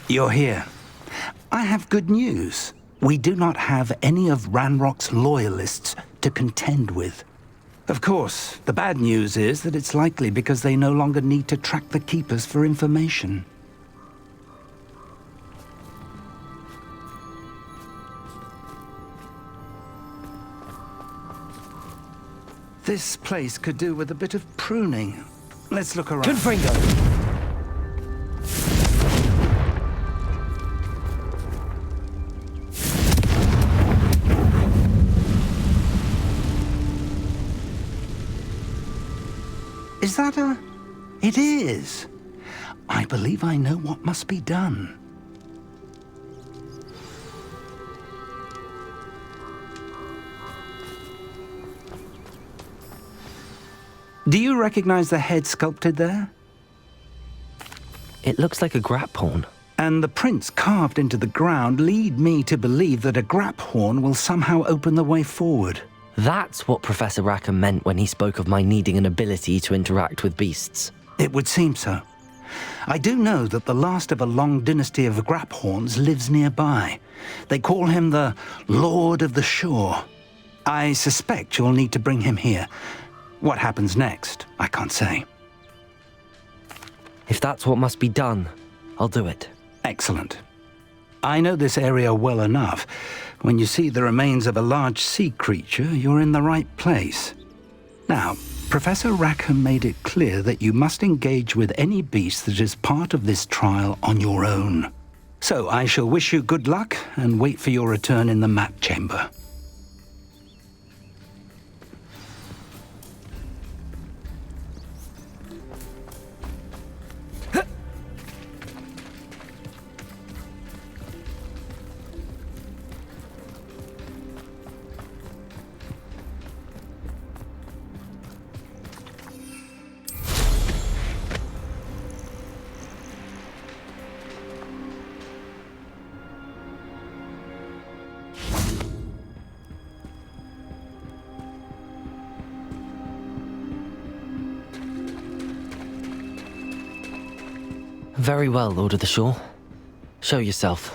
You're here. I have good news. We do not have any of Ranrock's loyalists to contend with. Of course, the bad news is that it's likely because they no longer need to track the Keepers for information. This place could do with a bit of pruning. Let's look around. Confringo! Is that a... It is. I believe I know what must be done. Do you recognize the head sculpted there? It looks like a grap horn. And the prints carved into the ground lead me to believe that a grap horn will somehow open the way forward. That's what Professor Rackham meant when he spoke of my needing an ability to interact with beasts. It would seem so. I do know that the last of a long dynasty of grap horns lives nearby. They call him the Lord of the Shore. I suspect you'll need to bring him here. What happens next, I can't say. If that's what must be done, I'll do it. Excellent. I know this area well enough. When you see the remains of a large sea creature, you're in the right place. Now, Professor Rackham made it clear that you must engage with any beast that is part of this trial on your own. So I shall wish you good luck and wait for your return in the map chamber. Very well, Lord of the Shore. Show yourself.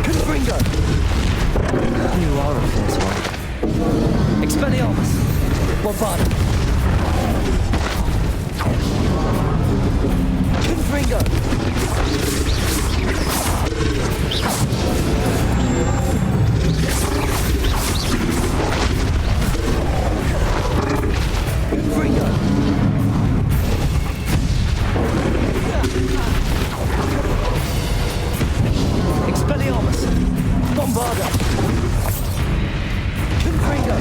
Confringo! You are a fierce one. Expelliarmus! Bombard! Confringo! Confringo! Expelliarmus! Bombarda! Confringo!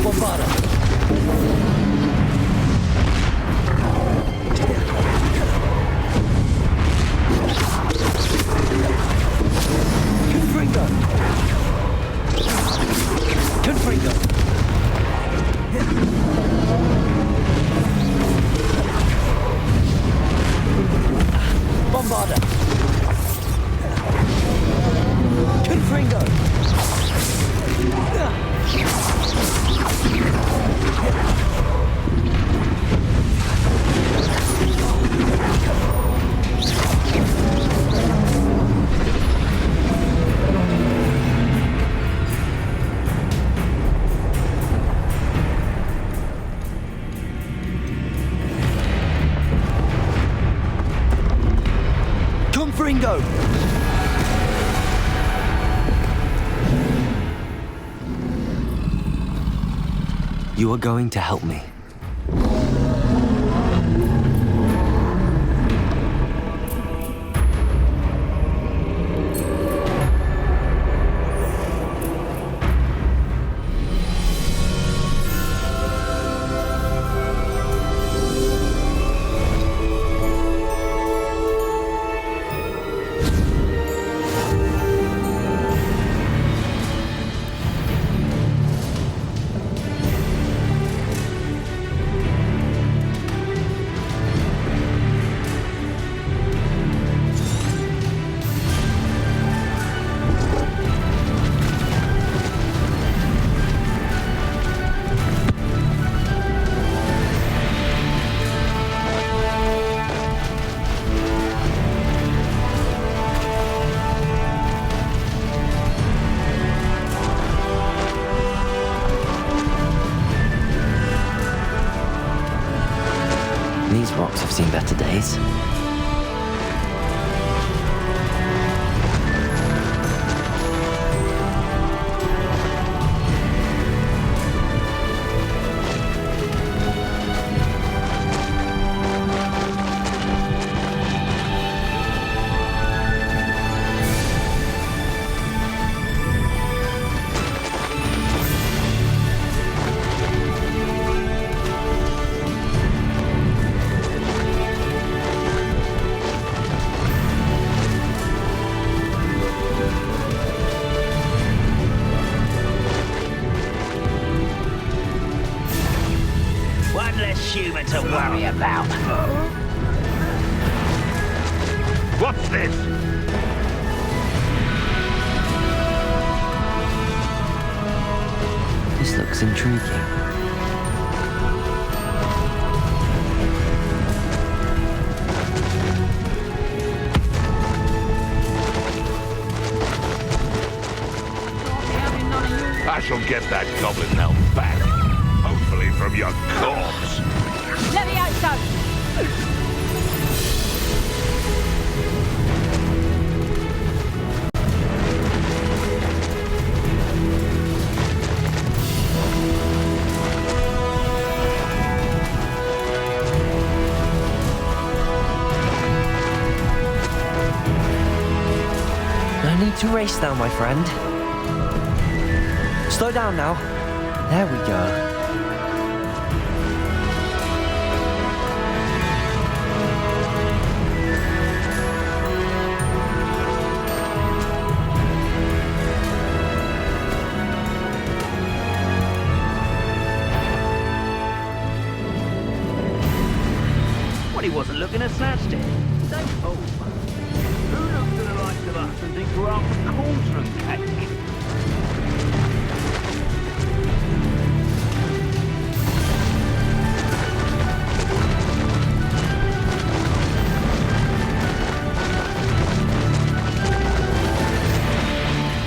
Bombarda. Fringo! You are going to help me. These rocks have seen better days. One less human to worry about. What's this? This looks intriguing. I shall get that goblin elf back. Hopefully from your corpse. Let me out, son! No need to race now, my friend. Slow down now. There we go. Well, he wasn't looking at Satchel. Don't fool. Who looks at the likes of us and thinks we're after cauldron cake?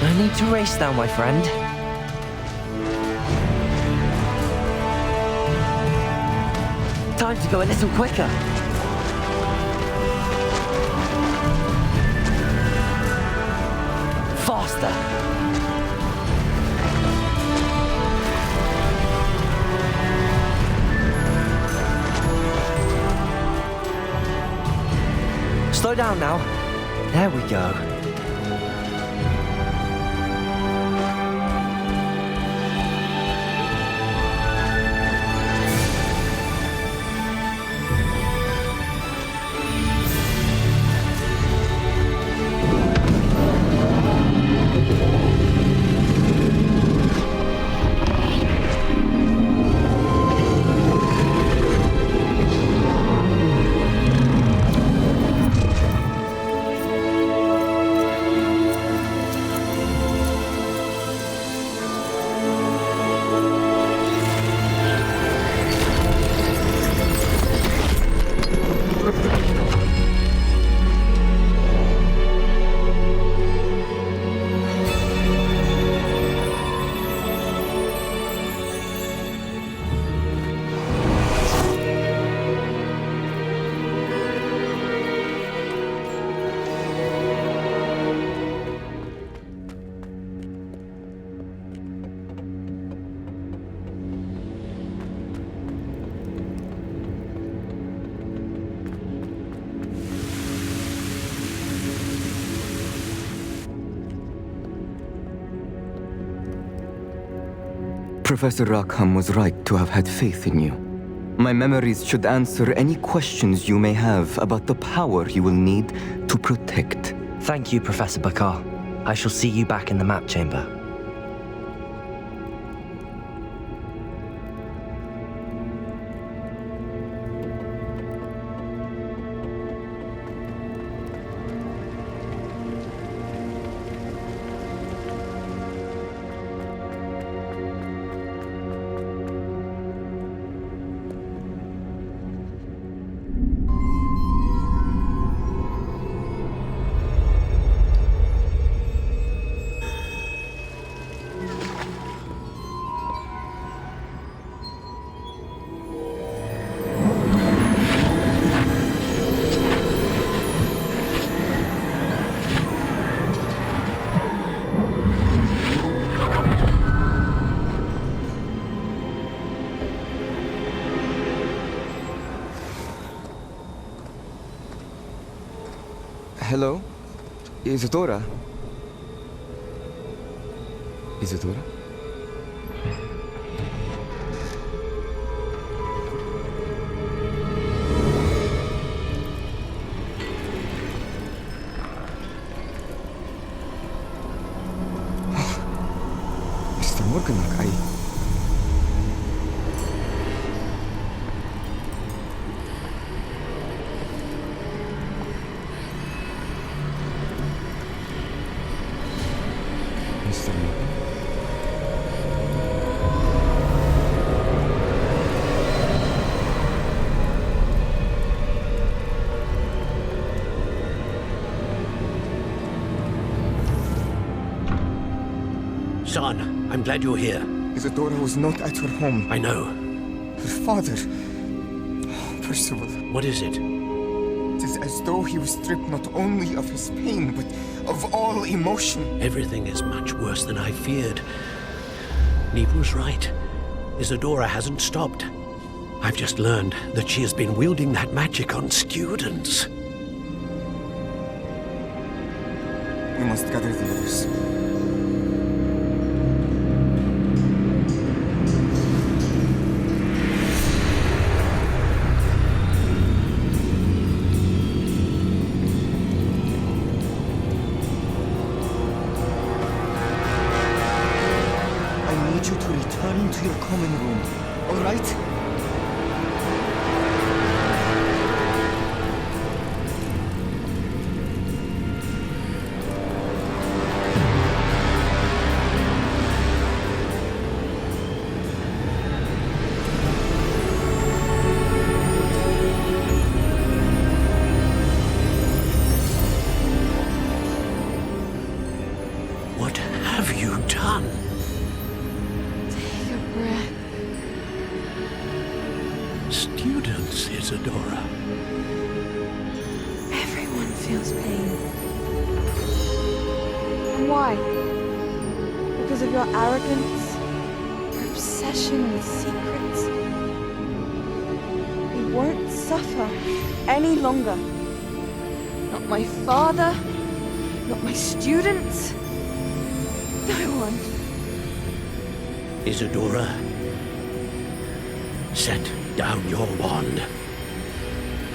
No need to race now, my friend. Time to go a little quicker. Faster. Slow down now. There we go. Professor Rackham was right to have had faith in you. My memories should answer any questions you may have about the power you will need to protect. Thank you, Professor Bakar. I shall see you back in the map chamber. Hello? Isadora? Isadora? Mr. Morganach, Mr. Morgan? Son, I'm glad you're here. Isadora was not at her home. I know. Her father. Percival. What is it? It is as though he was stripped not only of his pain, but of all emotion. Everything is much worse than I feared. Neve was right. Isadora hasn't stopped. I've just learned that she has been wielding that magic on students. We must gather the others. I need you to return to your common room, all right? What have you done? Take a breath. Students, Isadora. Everyone feels pain. And why? Because of your arrogance? Your obsession with secrets? We won't suffer any longer. Not my father, not my students. No one. Isadora, set down your wand.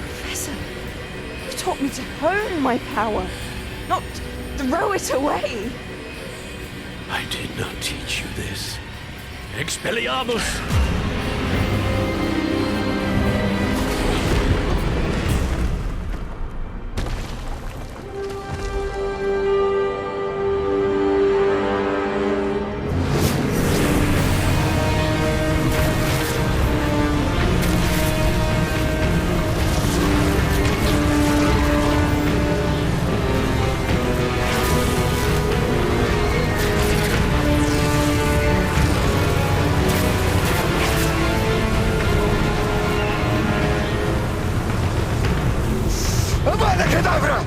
Professor, you taught me to hone my power, not throw it away. I did not teach you this. Expelliarmus! Avada Kedavra!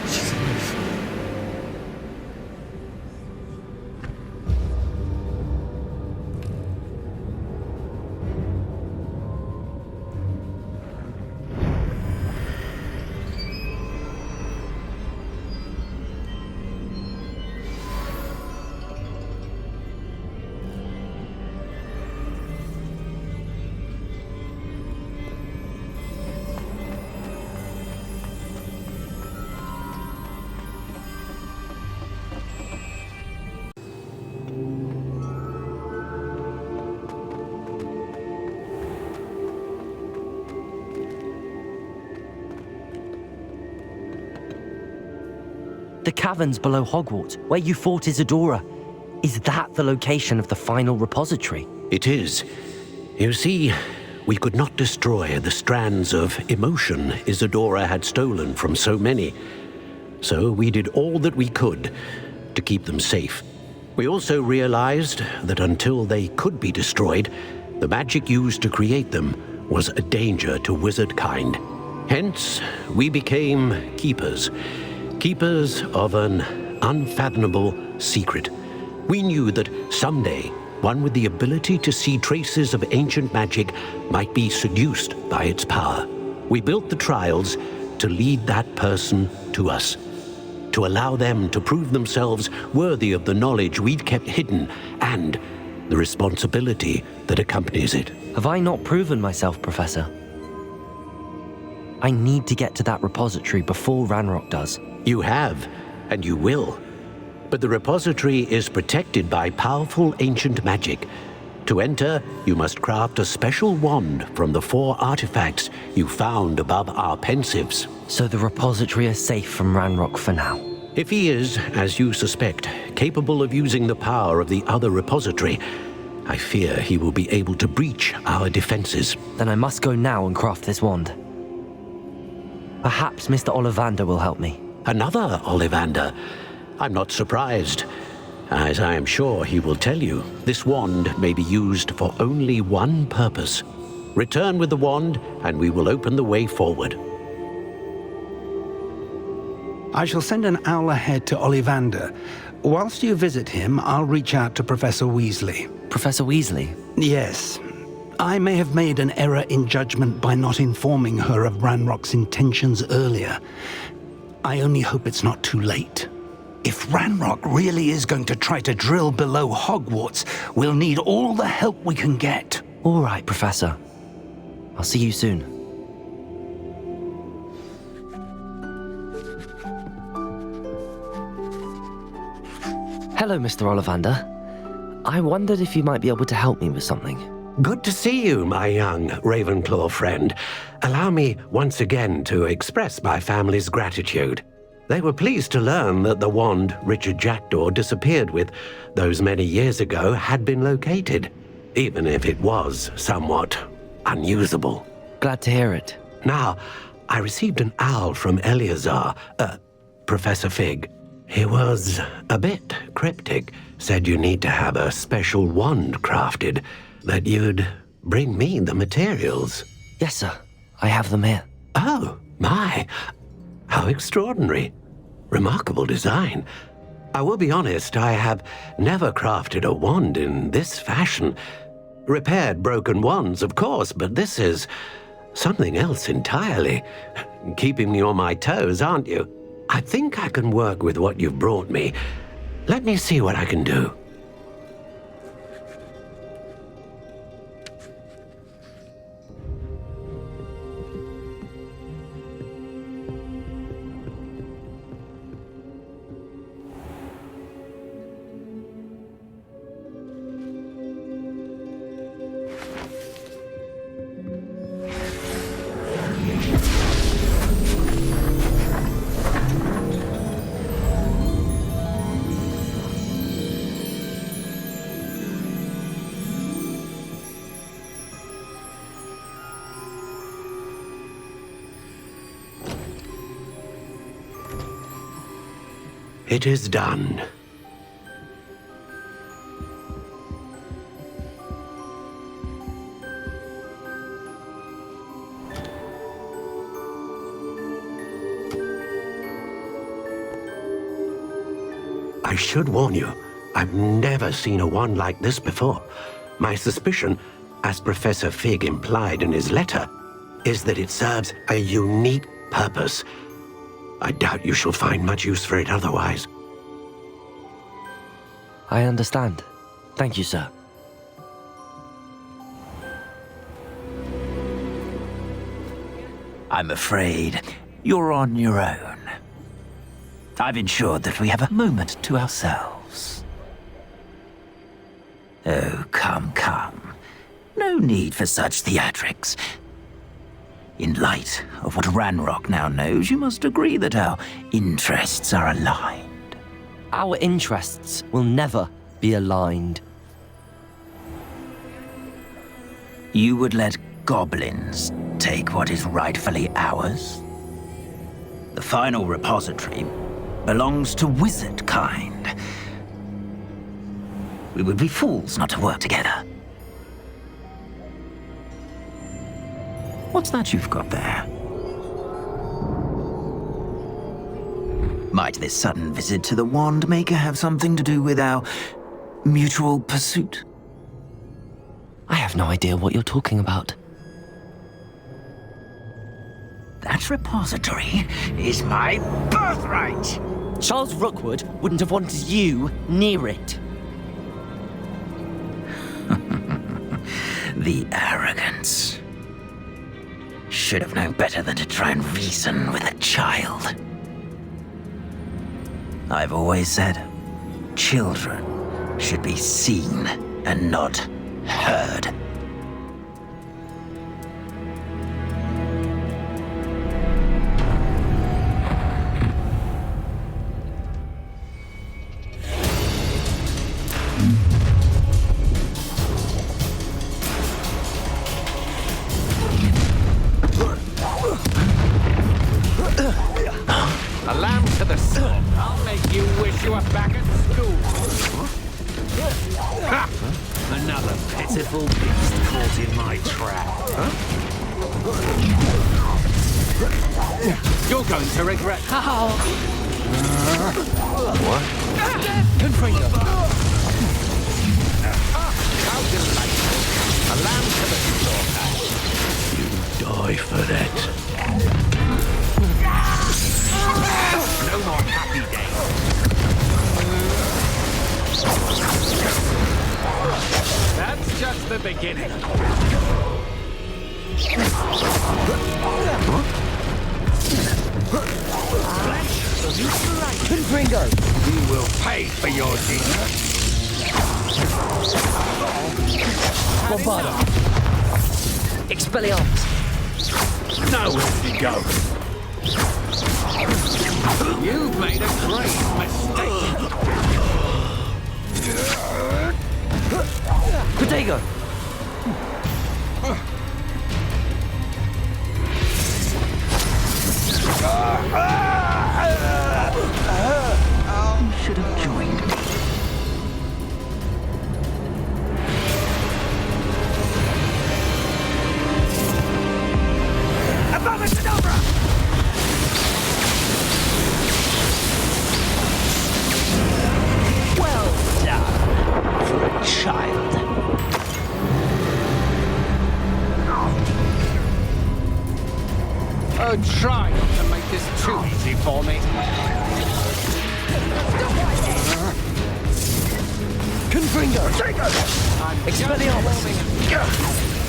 She's alive. caverns below Hogwarts, where you fought Isadora. Is that the location of the final repository? It is. You see, we could not destroy the strands of emotion Isadora had stolen from so many. So we did all that we could to keep them safe. We also realized that until they could be destroyed, the magic used to create them was a danger to wizard kind. Hence, we became keepers. Keepers of an unfathomable secret. We knew that someday, one with the ability to see traces of ancient magic might be seduced by its power. We built the trials to lead that person to us, to allow them to prove themselves worthy of the knowledge we'd kept hidden and the responsibility that accompanies it. Have I not proven myself, Professor? I need to get to that repository before Ranrock does. You have, and you will. But the repository is protected by powerful ancient magic. To enter, you must craft a special wand from the 4 artifacts you found above our pensives. So the repository is safe from Ranrock for now. If he is, as you suspect, capable of using the power of the other repository, I fear he will be able to breach our defenses. Then I must go now and craft this wand. Perhaps Mr. Ollivander will help me. Another Ollivander? I'm not surprised. As I am sure he will tell you, this wand may be used for only one purpose. Return with the wand, and we will open the way forward. I shall send an owl ahead to Ollivander. Whilst you visit him, I'll reach out to Professor Weasley. Professor Weasley? Yes. I may have made an error in judgment by not informing her of Ranrock's intentions earlier. I only hope it's not too late. If Ranrock really is going to try to drill below Hogwarts, we'll need all the help we can get. All right, Professor. I'll see you soon. Hello, Mr. Ollivander. I wondered if you might be able to help me with something. Good to see you, my young Ravenclaw friend. Allow me once again to express my family's gratitude. They were pleased to learn that the wand Richard Jackdaw disappeared with those many years ago had been located, even if it was somewhat unusable. Glad to hear it. Now, I received an owl from Eleazar, Professor Fig. He was a bit cryptic, said you need to have a special wand crafted, that you'd bring me the materials. Yes, sir. I have them here. Oh, my. How extraordinary. Remarkable design. I will be honest, I have never crafted a wand in this fashion. Repaired broken wands, of course, but this is something else entirely. Keeping me on my toes, aren't you? I think I can work with what you've brought me. Let me see what I can do. It is done. I should warn you, I've never seen a wand like this before. My suspicion, as Professor Fig implied in his letter, is that it serves a unique purpose. I doubt you shall find much use for it otherwise. I understand. Thank you, sir. I'm afraid you're on your own. I've ensured that we have a moment to ourselves. Oh, come, come. No need for such theatrics. In light of what Ranrock now knows, you must agree that our interests are aligned. Our interests will never be aligned. You would let goblins take what is rightfully ours? The final repository belongs to wizard kind. We would be fools not to work together. What's that you've got there? Might this sudden visit to the Wand Maker have something to do with our mutual pursuit? I have no idea what you're talking about. That repository is my birthright! Charles Rookwood wouldn't have wanted you near it. The arrogance. Should have known better than to try and reason with a child. I've always said, children should be seen and not heard. A lamb to the sword. I'll make you wish you were back at school. Ha! Another pitiful beast caught in my trap. You're going to regret. What? Confringo. How delightful. A lamb to the slaughter. You die for that. No more happy days. That's just the beginning. Confringo! You will pay for your deeds. Bombarda! Expelliarmus! Nowhere to go. You've made a great mistake. Protego! You should have joined me. Well done for a child. Oh, try not to make this too easy for me. Confringo! Expelliarmus!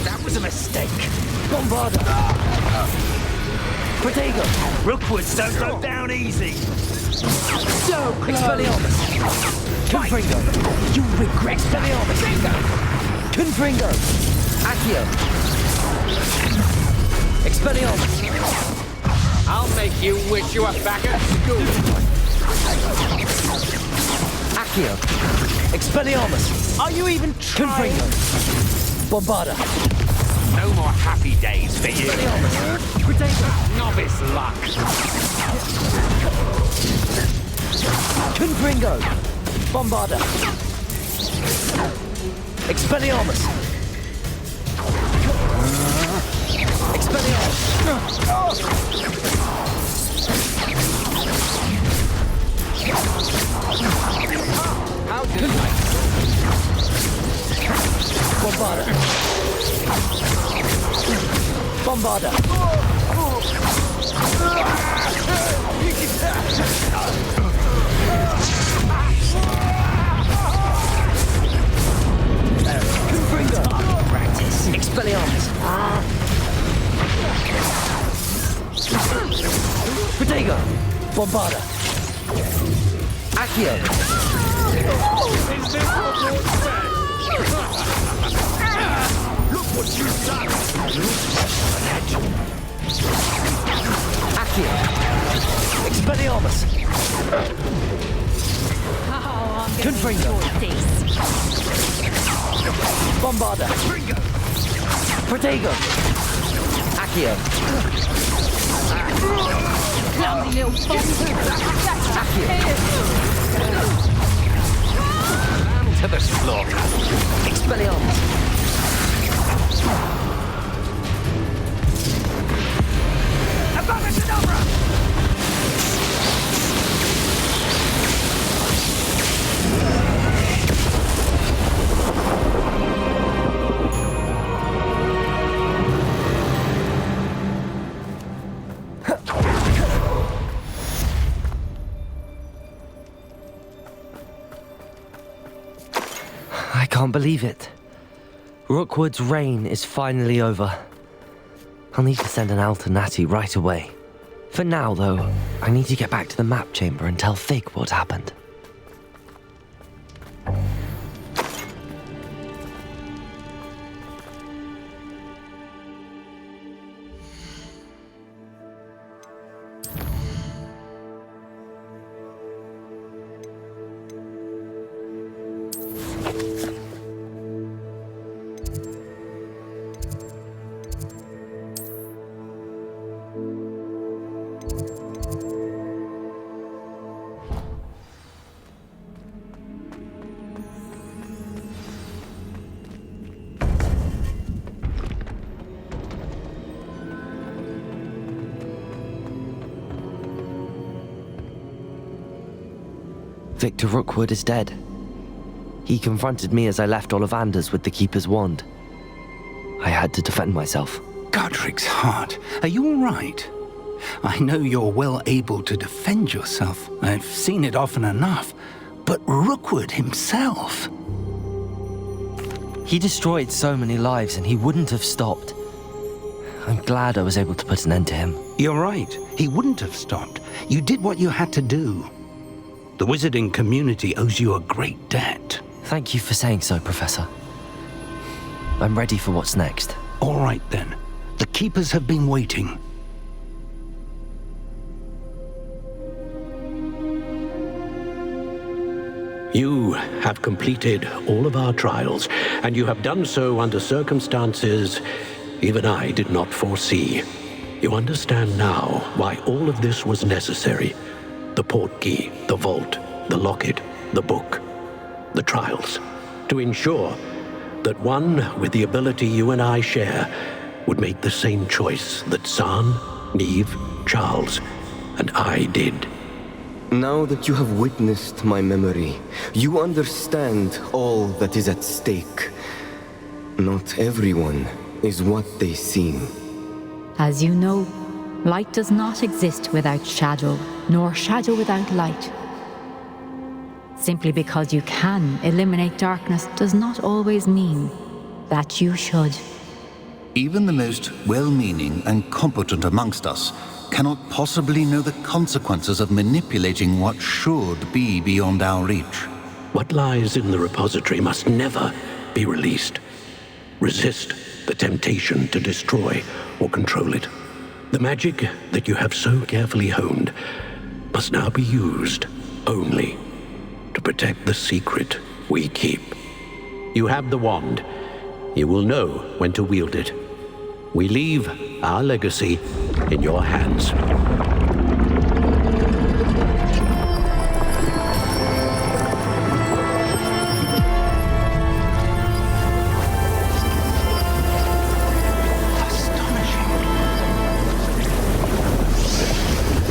That was a mistake. Bombarda! Protego! Rookwoods don't go down easy. So close! Expelliarmus! Confringo! You regret Expelliarmus! Confringo! Accio! Expelliarmus! I'll make you wish you were back at school. Accio! Expelliarmus! Are you even trying? Confringo! Bombarda! No more happy days for you. Expelliarmus! Protego! Novice luck. Confringo! Bombarda! Expelliarmus! How delightful. Bombarda! Bombarda! Confringo! Practice. Expelliarmus! Protego! Bombarda! Accio! Is this what you're saying? Look what you've done! Accio! Expelliarmus! Confringo. Bombarda. Protego. Accio. Clumsy little Lamb to the slaughter. Expelliarmus. I can't believe it. Rookwood's reign is finally over. I'll need to send an Alternati right away. For now, though, I need to get back to the map chamber and tell Fig what happened. Victor Rookwood is dead. He confronted me as I left Ollivander's with the Keeper's wand. I had to defend myself. Godric's heart, are you all right? I know you're well able to defend yourself. I've seen it often enough. But Rookwood himself... He destroyed so many lives and he wouldn't have stopped. I'm glad I was able to put an end to him. You're right. He wouldn't have stopped. You did what you had to do. The wizarding community owes you a great debt. Thank you for saying so, Professor. I'm ready for what's next. All right, then. The Keepers have been waiting. You have completed all of our trials, and you have done so under circumstances even I did not foresee. You understand now why all of this was necessary. The portkey, the vault, the locket, the book, the trials, to ensure that one with the ability you and I share would make the same choice that San, Neve, Charles, and I did. Now that you have witnessed my memory, you understand all that is at stake. Not everyone is what they seem. As you know, light does not exist without shadow, nor shadow without light. Simply because you can eliminate darkness does not always mean that you should. Even the most well-meaning and competent amongst us cannot possibly know the consequences of manipulating what should be beyond our reach. What lies in the repository must never be released. Resist the temptation to destroy or control it. The magic that you have so carefully honed must now be used only to protect the secret we keep. You have the wand. You will know when to wield it. We leave our legacy in your hands.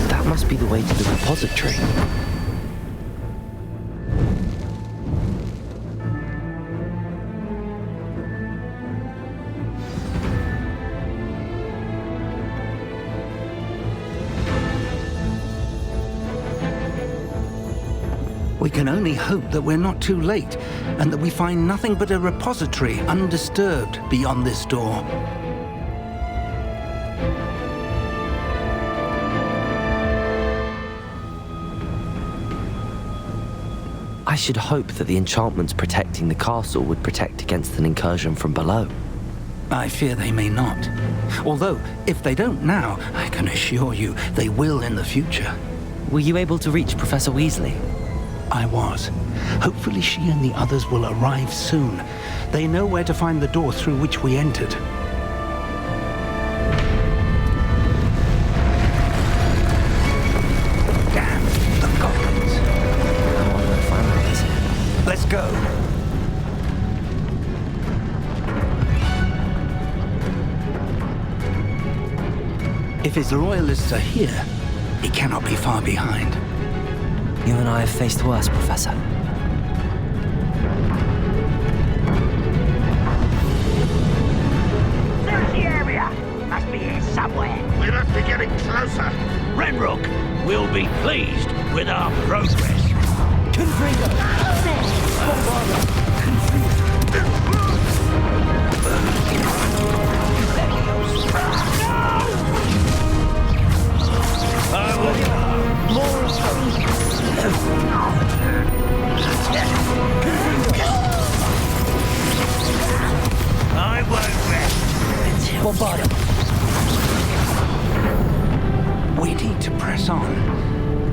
That must be the way to the repository. We can only hope that we're not too late, and that we find nothing but a repository undisturbed beyond this door. I should hope that the enchantments protecting the castle would protect against an incursion from below. I fear they may not. Although, if they don't now, I can assure you they will in the future. Were you able to reach Professor Weasley? I was. Hopefully she and the others will arrive soon. They know where to find the door through which we entered. Damn, the goblins. How am I gonna find out this? Let's go. If his loyalists are here, he cannot be far behind. You and I have faced worse, Professor. There's the area. Must be here somewhere. We must be getting closer. Renrock will be pleased with our progress. Confringo! Bombarda! More of I won't rest. Bombarda! We need to press on.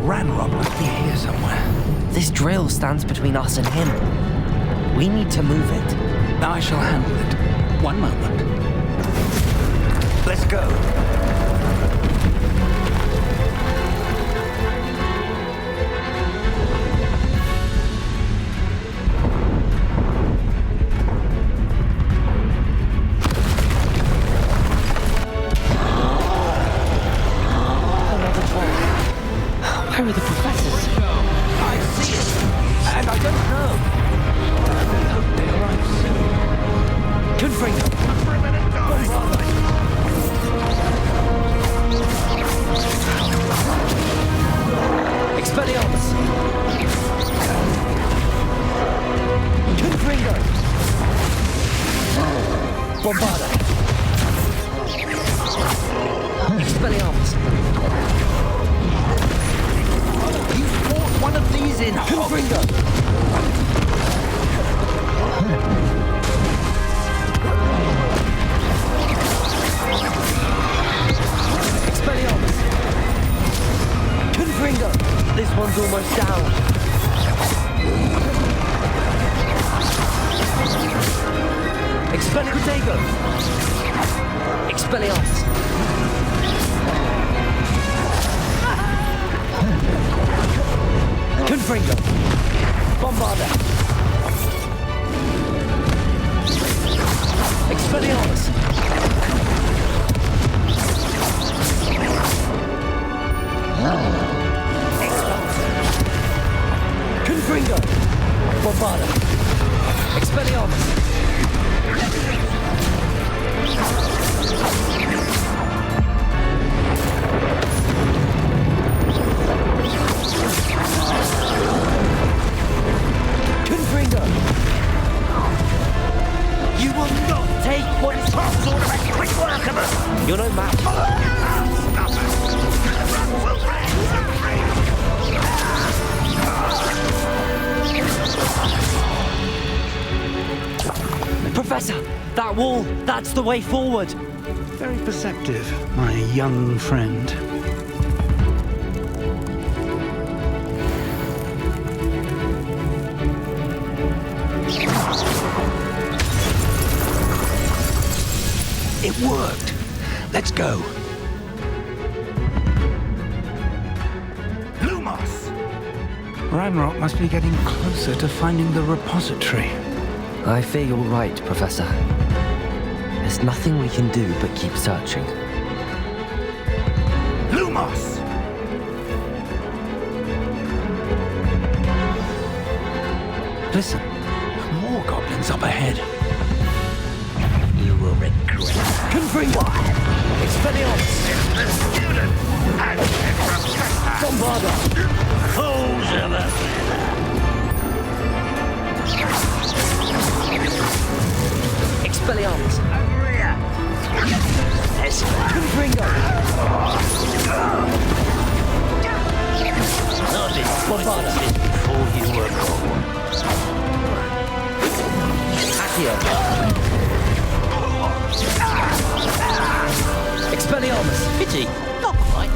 Ranrock must be here somewhere. This drill stands between us and him. We need to move it. I shall handle it. One moment. Let's go. Where are the professors? I see it, and I don't know. I hope they arrive soon. Confringo! Expelliarmus! Confringo! Bombarda! Expelliarmus! You fought one of these in Confringo! Expelliarmus! Confringo! This one's almost down. Expellicutego! Expelliarmus! Confringo! Bombarda! Expelliarmus! Confringo! Bombarda! Expelliarmus! Confringo! You will not take what is ours! Order a quick work of us. You're no match. Stop it! We'll Professor, that wall, that's the way forward. Very perceptive, my young friend. It worked. Let's go. Lumos! Ranrock must be getting closer to finding the repository. I fear you're right, Professor. There's nothing we can do but keep searching. Lumos! Listen, more goblins up ahead. You will regret. Confringo! Expelliarmus! The student and Professor. Bombarda! Fools of a Expelliarmus! over here. Yes. Confringo! Not been Bombarda! before you were born. Accio! Expelliarmus! Pity. Not quite.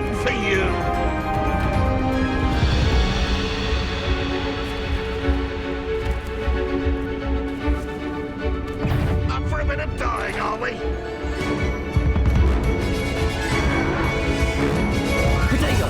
again for you. Up for a bit of dying, are we? Potato!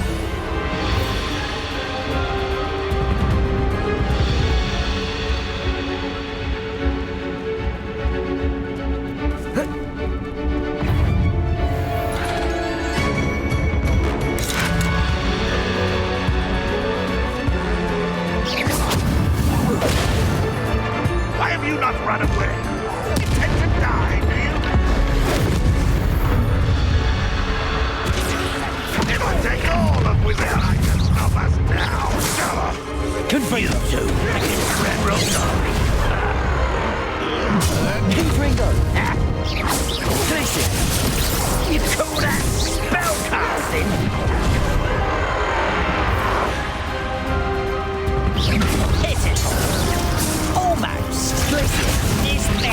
Why have you not run away? You intend to die, do you? It'll take all of Wizard to stop us now. Confringo! You Red Rosa. Confringo! Tracy! You call that spellcasting? Hit it. Almost. Tracy! It's me.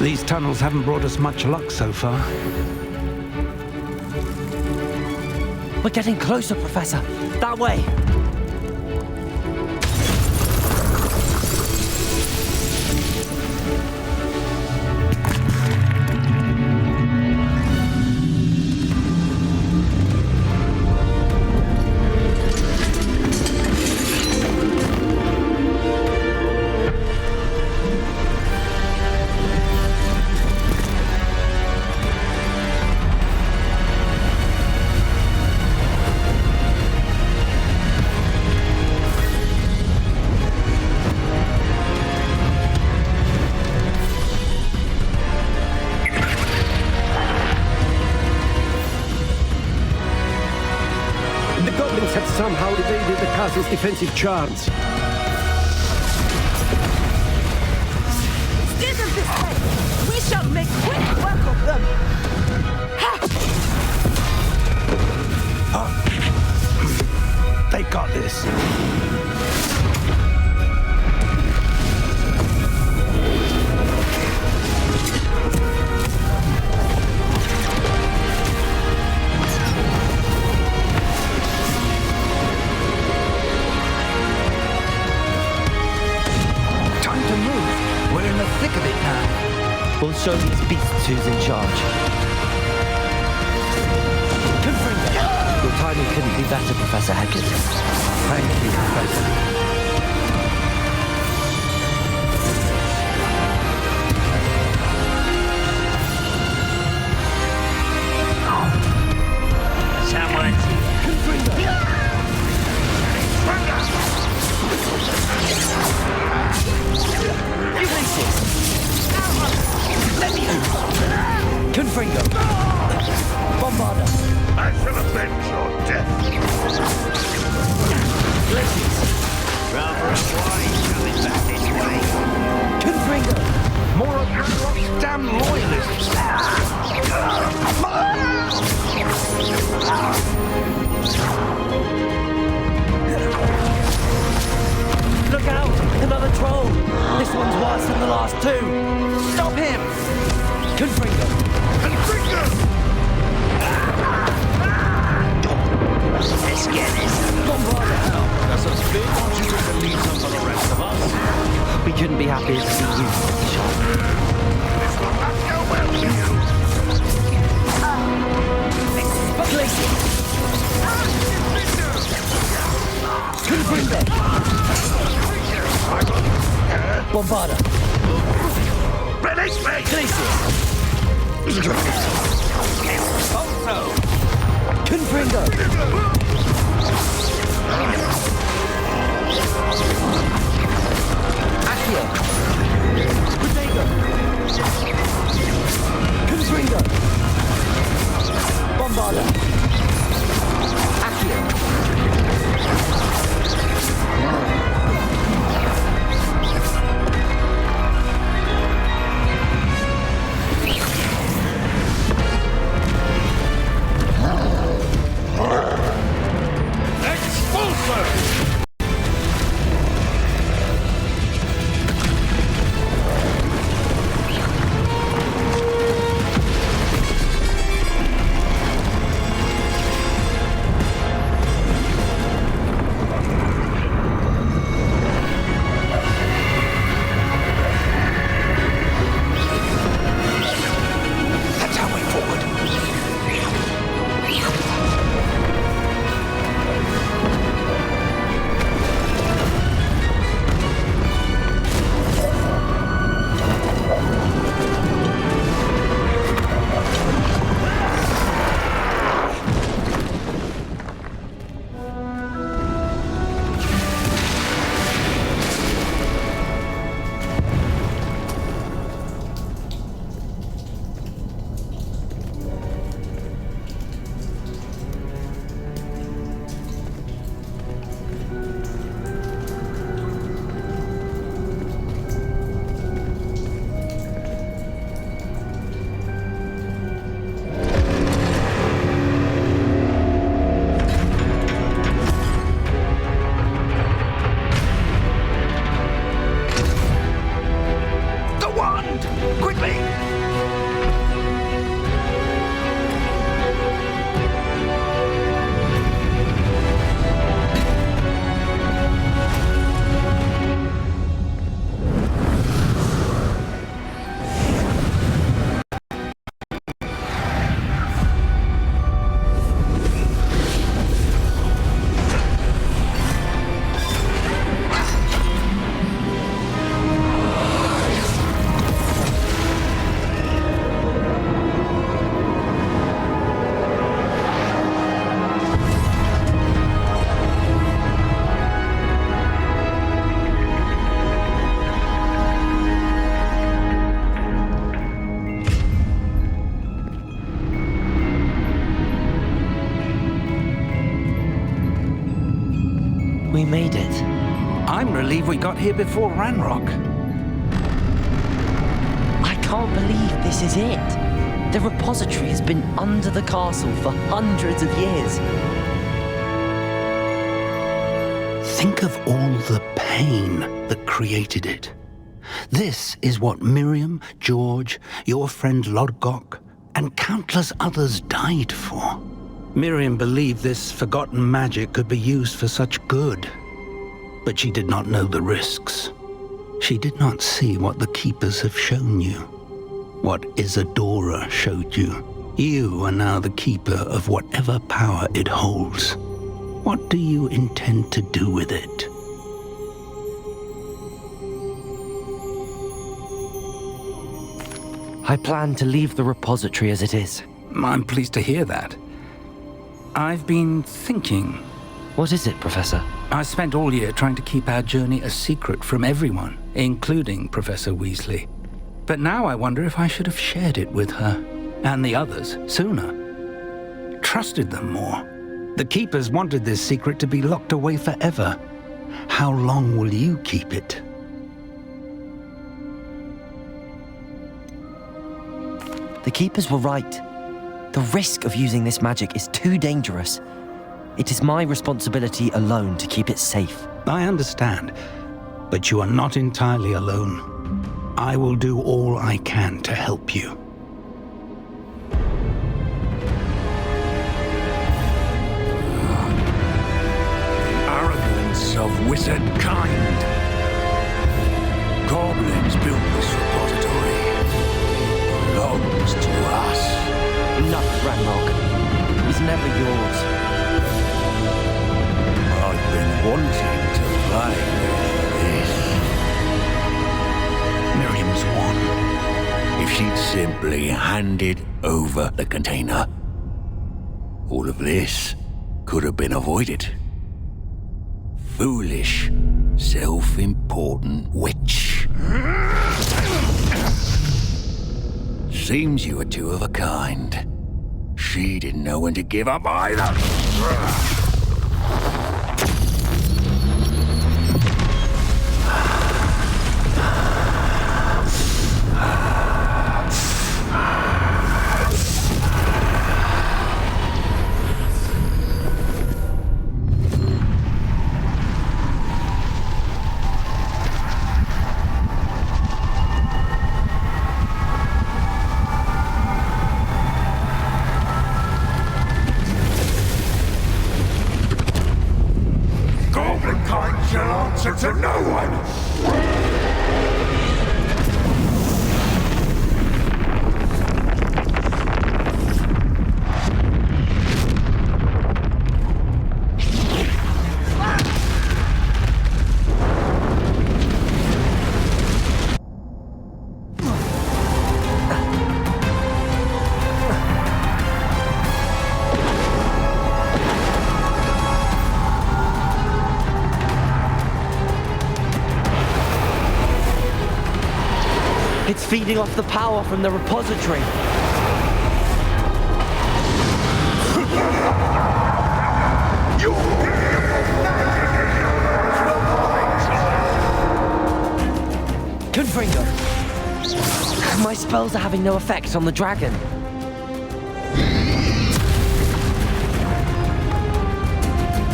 These tunnels haven't brought us much luck so far. We're getting closer, Professor. That way. Have somehow evaded the castle's defensive charms. Steer them this way! We shall make quick work of them! They got this. We'll show these beasts who's in charge. Confringo! Your timing couldn't be better, Professor Hecat. Thank you, Professor. Someone's here. Confringo! Ulysses! Let me out! Confringo! Bombarda! I shall avenge your death. Ulysses! Rather a swine coming back this way. Confringo! More of Grimlock's damn loyalists. Look out! Another troll! This one's worse than the last two! Stop him! Confringo! Confringo! Let's get this. Bombarda! That's a big want you to leave some for the rest of us. We couldn't be happier to see you, Sharp. This will not go well for you. Ulysses! Confringo! Bombarda! Release me! Ulysses! Confringo! Accio! Potato! Confringo! Bombarda! Accio! believe we got here before Ranrock. I can't believe this is it. The repository has been under the castle for hundreds of years. Think of all the pain that created it. This is what Miriam, George, your friend Lodgok, and countless others died for. Miriam believed this forgotten magic could be used for such good. But she did not know the risks. She did not see what the Keepers have shown you. What Isadora showed you. You are now the Keeper of whatever power it holds. What do you intend to do with it? I plan to leave the repository as it is. I'm pleased to hear that. I've been thinking. What is it, Professor? I spent all year trying to keep our journey a secret from everyone, including Professor Weasley. But now I wonder if I should have shared it with her, and the others, sooner. Trusted them more. The Keepers wanted this secret to be locked away forever. How long will you keep it? The Keepers were right. The risk of using this magic is too dangerous. It is my responsibility alone to keep it safe. I understand, but you are not entirely alone. I will do all I can to help you. Arrogance of wizard kind. Goblins built this repository. Belongs to us. Enough, Ranrock. It was never yours. I've been wanting to play with this. Miriam's won. If she'd simply handed over the container, all of this could have been avoided. Foolish, self-important witch. Seems you were two of a kind. She didn't know when to give up either. To no one! It's feeding off the power from the repository. Confringo! My spells are having no effect on the dragon.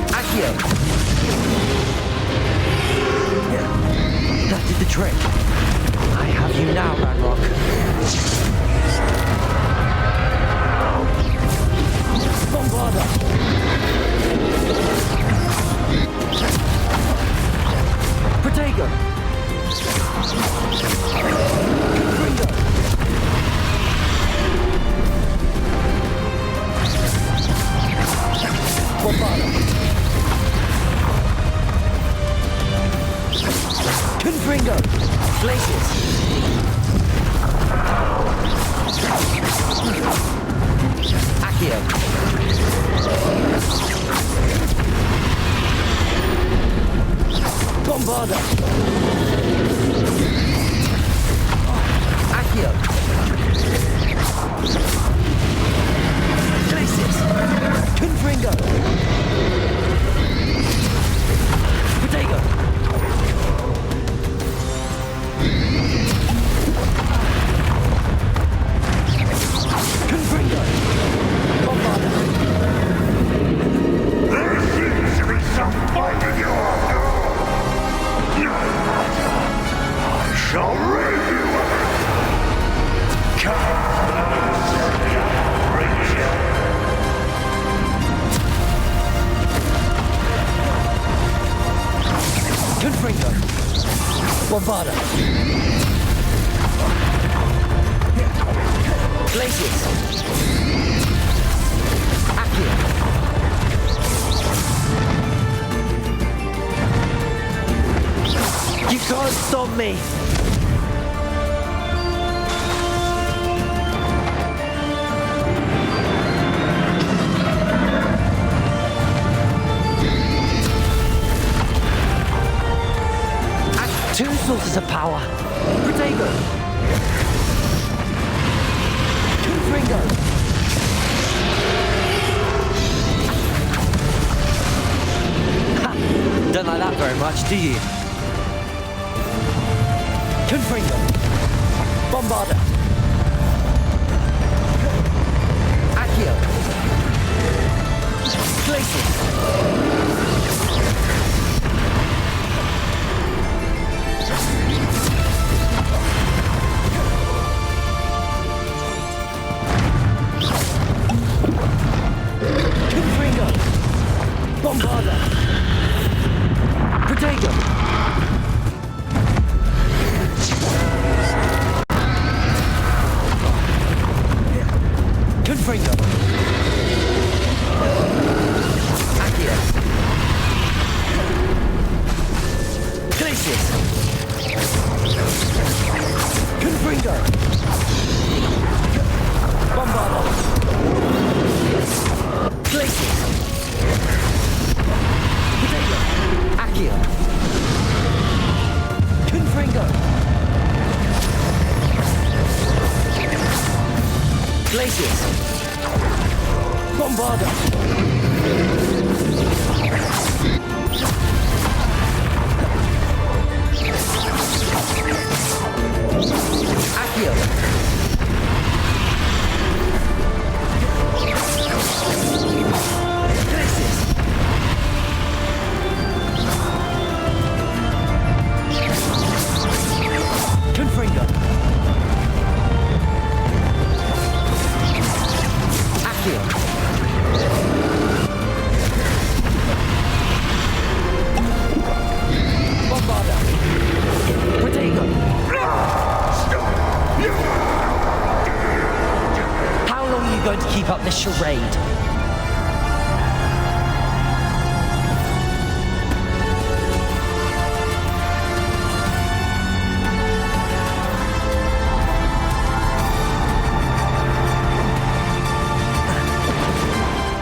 Accio! That did the trick. I have you now, Ranrock. Bombarda! Protego! Confringo! Bombarda! Confringo! Glacius! Accio! Bombarda! Accio! Glacius! Confringo! Protego! Bombarda. Glacius. Accio. You can't stop me! Two sources of power. Protego. Confringo. Ha! Don't like that very much, do you? Confringo. Bombarda. Accio. Glacius. Confringo. Bombarda. Protego. Confringo. Accio. Glacius. Confringo. Bombarda. Glacius. Protego. Accio. Confringo. Glacius. Bombarda. Accio. Glacius. Confringo. Accio. Bombarda. Protego. How long are you going to keep up this charade?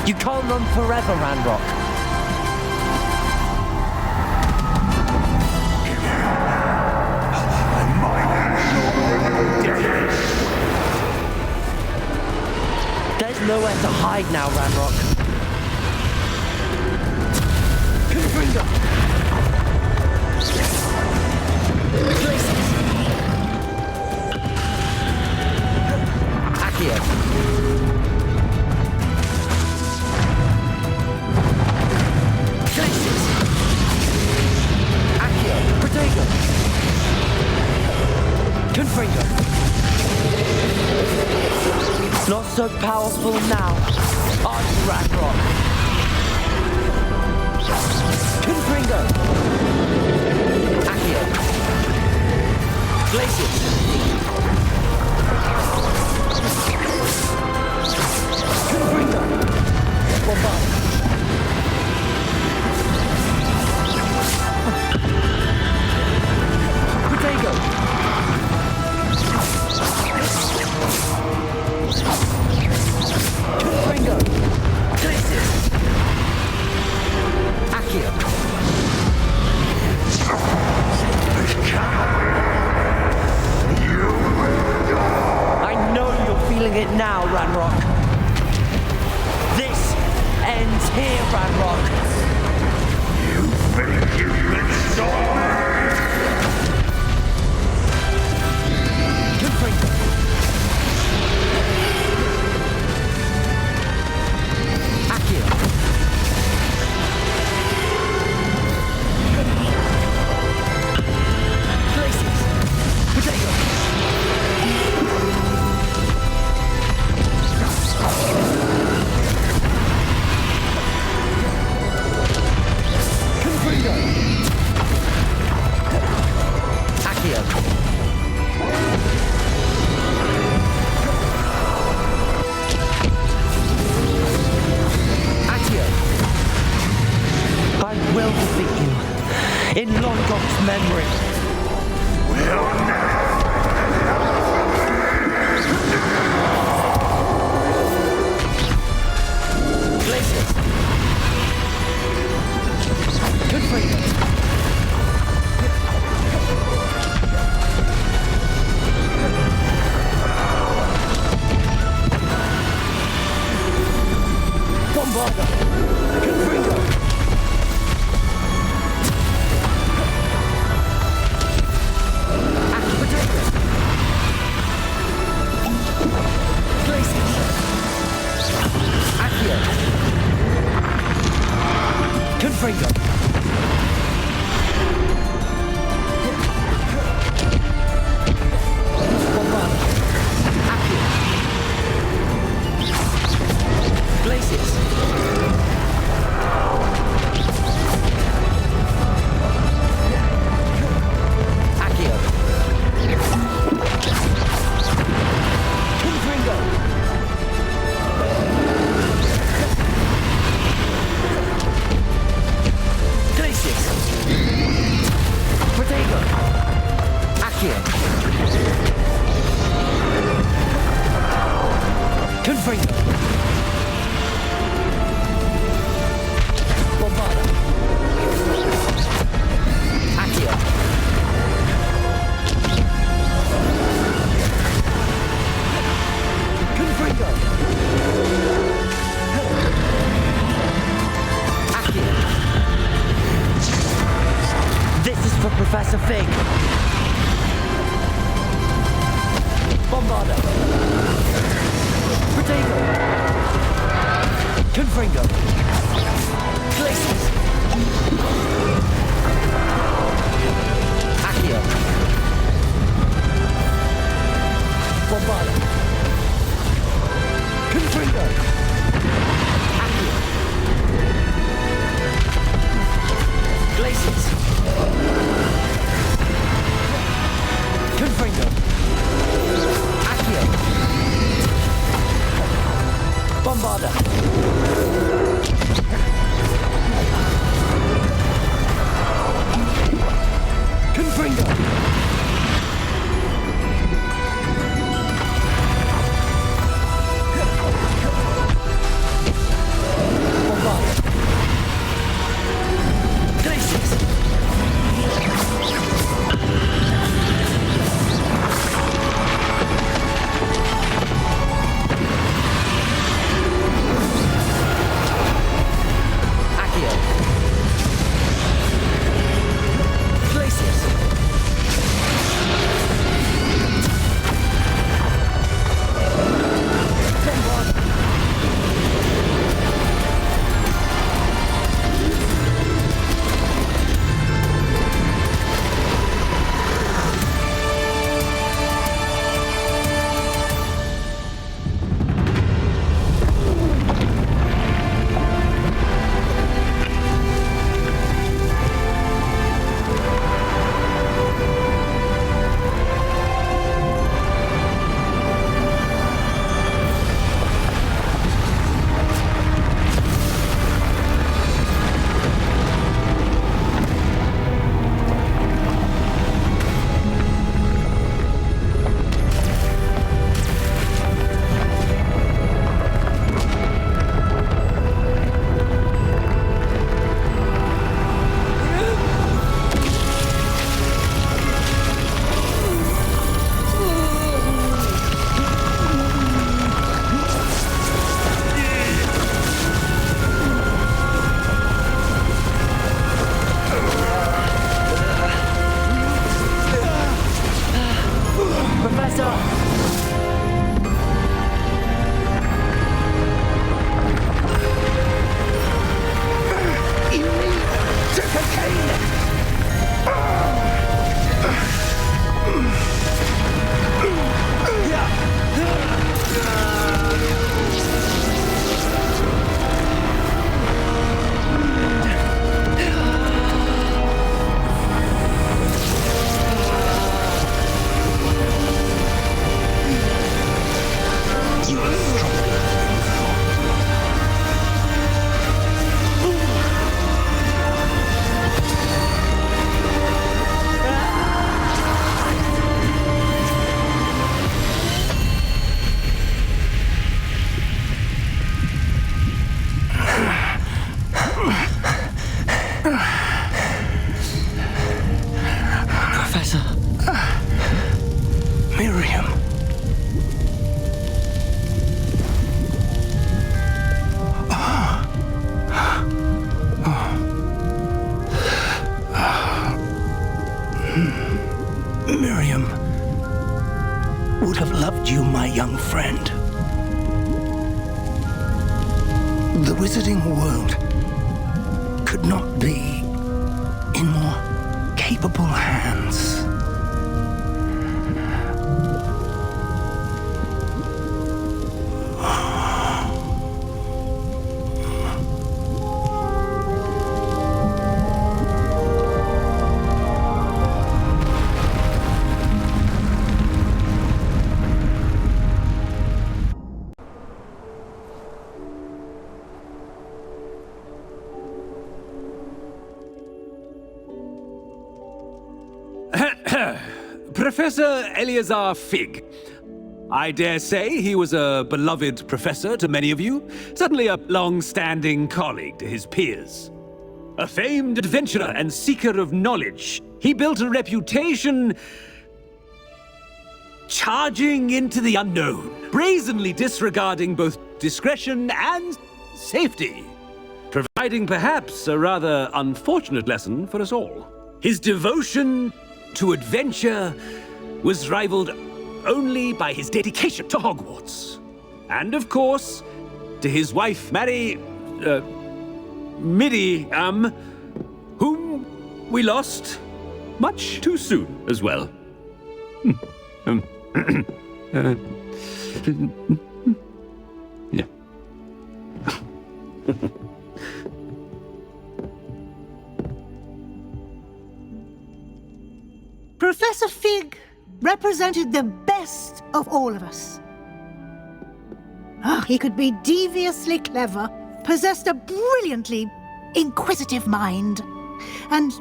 You can't run forever, Ranrock. There's nowhere to hide now, Ranrock. Confringo. Glacius. Accio. Glacius. Accio. Protego. Confringo. Not so powerful now, are you, Ranrock? Confringo. Accio. Glacius. Confringo. Bombarda. Protego. Confringo. Glacius. Accio. I know you're feeling it now, Ranrock. memory. Glacius. Good for you. Bombarda. Confringo. Potato. Glacius. Accio. Confringo. Bombarda. Accio. Glacius. Accio. Confringo. Glacius. Protego. Accio. Confringo. Bombarda. Accio. Confringo. Accio. This is for Professor Fig. Bombarda. Protego. Confringo. Glacius. Accio. Bombarda. Confringo. Accio. Glacius. Confringo. Accio. Bombarda. Confringo. Bombarda. Glacius. Accio. Glacius. would have loved you, my young friend. The wizarding world could not be in more capable hands. Professor Eleazar Fig. I dare say he was a beloved professor to many of you, certainly a long-standing colleague to his peers. A famed adventurer and seeker of knowledge, he built a reputation charging into the unknown, brazenly disregarding both discretion and safety, providing perhaps a rather unfortunate lesson for us all. His devotion to adventure was rivaled only by his dedication to Hogwarts. And of course, to his wife, Mary... Midi, whom we lost much too soon as well. Yeah. Professor Fig represented the best of all of us. He could be deviously clever, possessed a brilliantly inquisitive mind, and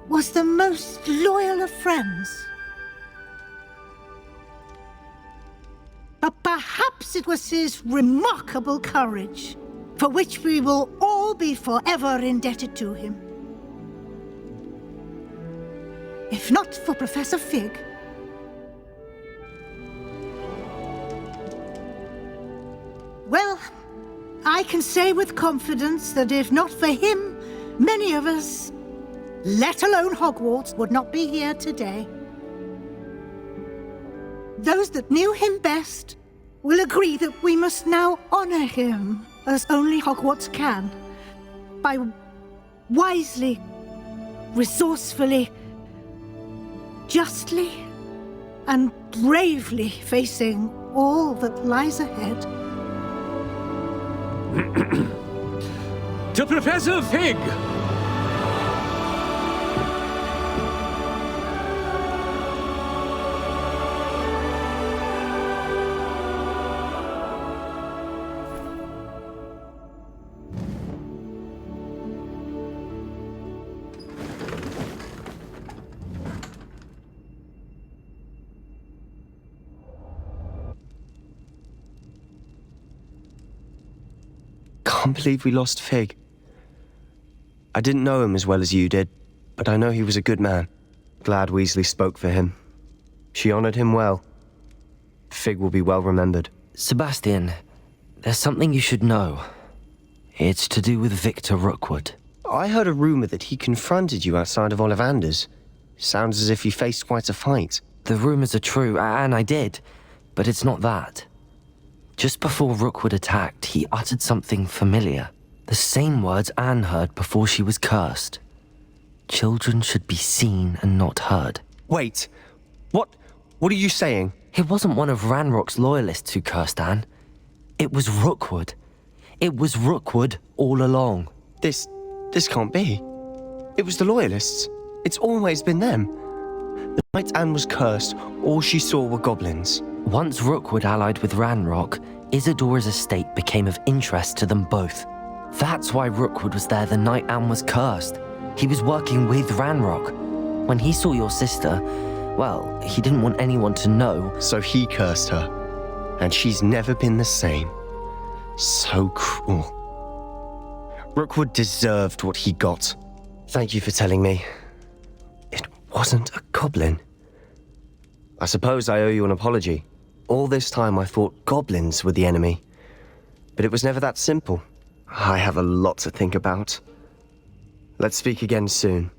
was the most loyal of friends. But perhaps it was his remarkable courage, for which we will all be forever indebted to him. If not for Professor Fig, well, I can say with confidence that if not for him, many of us, let alone Hogwarts, would not be here today. Those that knew him best will agree that we must now honor him as only Hogwarts can, by wisely, resourcefully, justly and bravely facing all that lies ahead. To Professor Fig! Can't believe we lost Fig. I didn't know him as well as you did, but I know he was a good man. Glad Weasley spoke for him. She honored him well. Fig will be well remembered. Sebastian, there's something you should know. It's to do with Victor Rookwood. I heard a rumor that he confronted you outside of Ollivander's. Sounds as if he faced quite a fight. The rumors are true, and I did, but it's not that. Just before Rookwood attacked, he uttered something familiar. The same words Anne heard before she was cursed. Children should be seen and not heard. Wait, what are you saying? It wasn't one of Ranrock's loyalists who cursed Anne. It was Rookwood. It was Rookwood all along. This can't be. It was the loyalists. It's always been them. The night Anne was cursed, all she saw were goblins. Once Rookwood allied with Ranrock, Isadora's estate became of interest to them both. That's why Rookwood was there the night Anne was cursed. He was working with Ranrock. When he saw your sister, well, he didn't want anyone to know. So he cursed her. And she's never been the same. So cruel. Rookwood deserved what he got. Thank you for telling me. It wasn't a goblin. I suppose I owe you an apology. All this time I thought goblins were the enemy. But it was never that simple. I have a lot to think about. Let's speak again soon.